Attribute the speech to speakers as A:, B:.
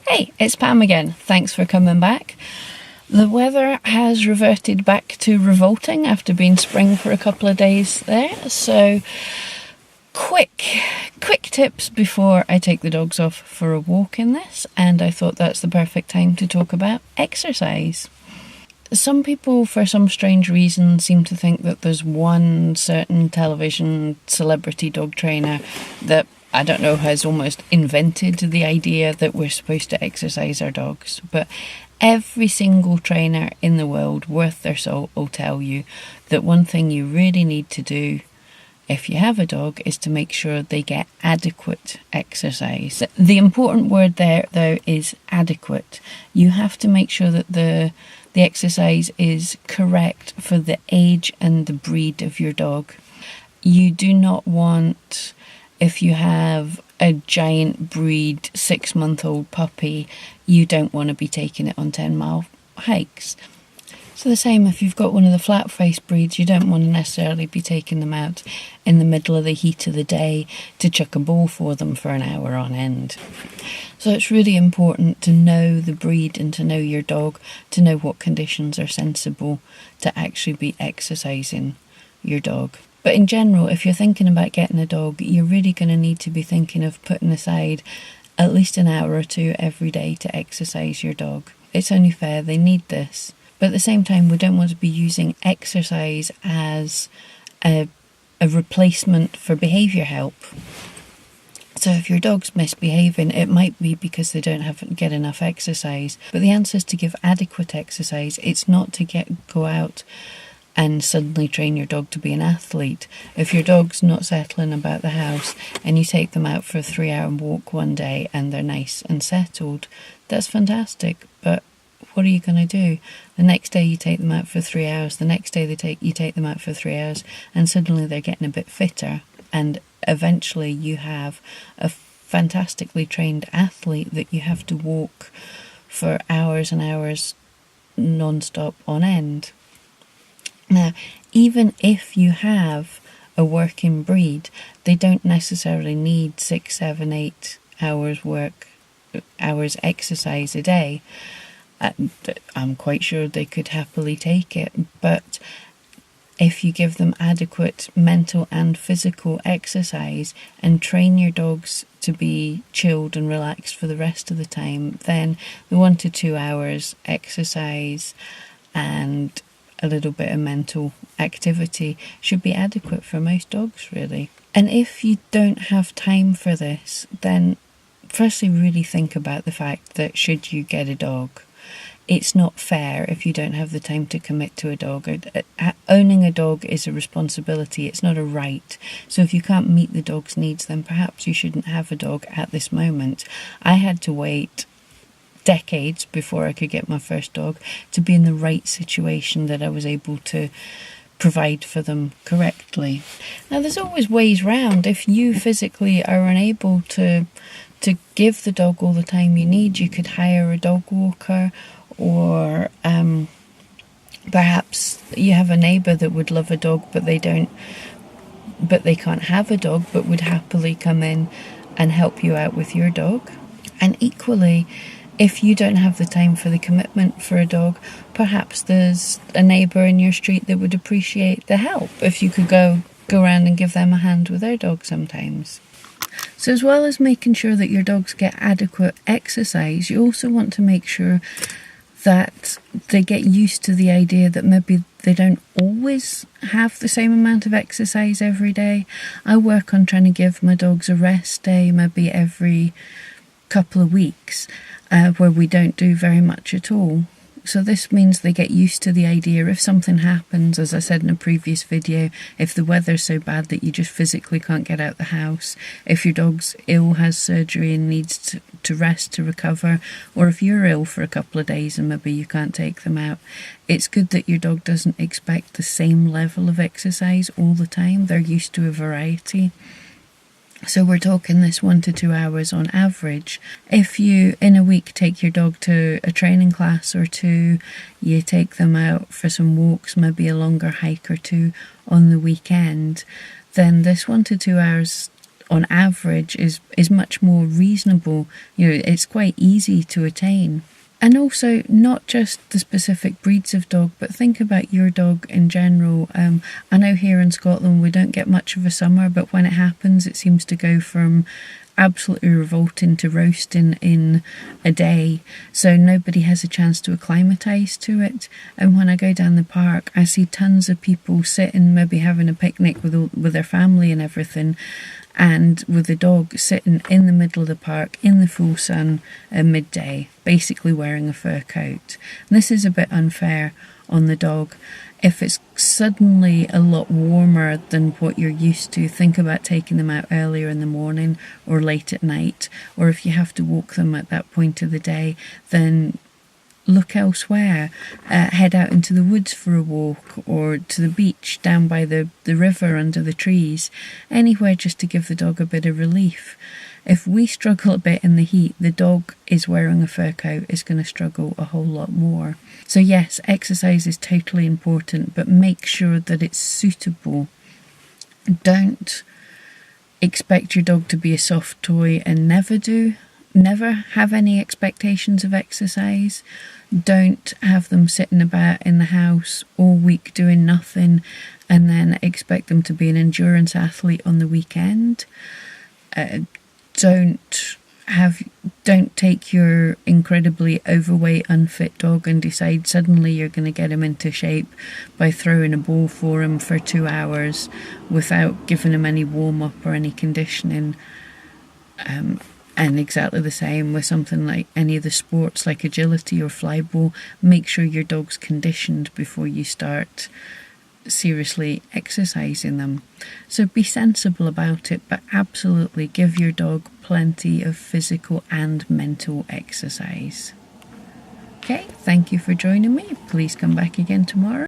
A: Hey, it's Pam again. Thanks for coming back. The weather has reverted back to revolting after being spring for a couple of days there. So, quick tips before I take the dogs off for a walk in this. And I thought that's the perfect time to talk about exercise. Some people, for some strange reason, seem to think that there's one certain television celebrity dog trainer that, I don't know, has almost invented the idea that we're supposed to exercise our dogs. But every single trainer in the world worth their salt will tell you that one thing you really need to do if you have a dog is to make sure they get adequate exercise. The important word there, though, is adequate. You have to make sure that the exercise is correct for the age and the breed of your dog. You do not want, if you have a giant breed 6-month-old puppy, you don't want to be taking it on 10-mile hikes. So the same if you've got one of the flat-faced breeds, you don't want to necessarily be taking them out in the middle of the heat of the day to chuck a ball for them for an hour on end. So it's really important to know the breed and to know your dog, to know what conditions are sensible to actually be exercising your dog. But in general, if you're thinking about getting a dog, you're really going to need to be thinking of putting aside at least an hour or two every day to exercise your dog. It's only fair, they need this. But at the same time, we don't want to be using exercise as a replacement for behaviour help. So if your dog's misbehaving, it might be because they don't get enough exercise. But the answer is to give adequate exercise. It's not to go out and suddenly train your dog to be an athlete. If your dog's not settling about the house and you take them out for a 3-hour walk one day and they're nice and settled, that's fantastic. But what are you going to do? The next day you take them out for 3 hours, the next day you take them out for 3 hours, and suddenly they're getting a bit fitter, and eventually you have a fantastically trained athlete that you have to walk for hours and hours non-stop on end. Now, even if you have a working breed, they don't necessarily need 6, 7, 8 hours exercise a day. I'm quite sure they could happily take it, but if you give them adequate mental and physical exercise and train your dogs to be chilled and relaxed for the rest of the time, then the 1 to 2 hours exercise and a little bit of mental activity should be adequate for most dogs, really. And if you don't have time for this, then firstly really think about the fact that should you get a dog, it's not fair if you don't have the time to commit to a dog. Owning a dog is a responsibility, it's not a right. So if you can't meet the dog's needs, then perhaps you shouldn't have a dog at this moment. I had to wait decades before I could get my first dog to be in the right situation that I was able to provide for them correctly. Now there's always ways round. If you physically are unable to give the dog all the time you need, you could hire a dog walker, or perhaps you have a neighbour that would love a dog but they can't have a dog but would happily come in and help you out with your dog. And equally, if you don't have the time for the commitment for a dog, perhaps there's a neighbour in your street that would appreciate the help if you could go around and give them a hand with their dog sometimes. So as well as making sure that your dogs get adequate exercise, you also want to make sure that they get used to the idea that maybe they don't always have the same amount of exercise every day. I work on trying to give my dogs a rest day maybe every couple of weeks, where we don't do very much at all. So this means they get used to the idea if something happens, as I said in a previous video, if the weather's so bad that you just physically can't get out the house, if your dog's ill, has surgery and needs to rest to recover, or if you're ill for a couple of days and maybe you can't take them out, it's good that your dog doesn't expect the same level of exercise all the time. They're used to a variety. So we're talking this 1 to 2 hours on average. If you, in a week, take your dog to a training class or two, you take them out for some walks, maybe a longer hike or two on the weekend, then this 1 to 2 hours on average is much more reasonable. You know, it's quite easy to attain. And also, not just the specific breeds of dog, but think about your dog in general. I know here in Scotland we don't get much of a summer, but when it happens, it seems to go from absolutely revolting to roasting in a day, so nobody has a chance to acclimatise to it. And when I go down the park, I see tons of people sitting, maybe having a picnic with their family and everything, and with the dog sitting in the middle of the park in the full sun at midday, basically wearing a fur coat. And this is a bit unfair on the dog. If it's suddenly a lot warmer than what you're used to, think about taking them out earlier in the morning or late at night, or if you have to walk them at that point of the day, then look elsewhere. Head out into the woods for a walk, or to the beach down by the river under the trees, anywhere just to give the dog a bit of relief. If we struggle a bit in the heat, the dog is wearing a fur coat is going to struggle a whole lot more. So yes, exercise is totally important, but make sure that it's suitable. Don't expect your dog to be a soft toy and never have any expectations of exercise. Don't have them sitting about in the house all week doing nothing and then expect them to be an endurance athlete on the weekend. Don't take your incredibly overweight, unfit dog and decide suddenly you're going to get him into shape by throwing a ball for him for 2 hours without giving him any warm-up or any conditioning. And exactly the same with something like any of the sports like agility or flyball. Make sure your dog's conditioned before you start seriously exercising them. So be sensible about it, but absolutely give your dog plenty of physical and mental exercise. Okay, thank you for joining me. Please come back again tomorrow.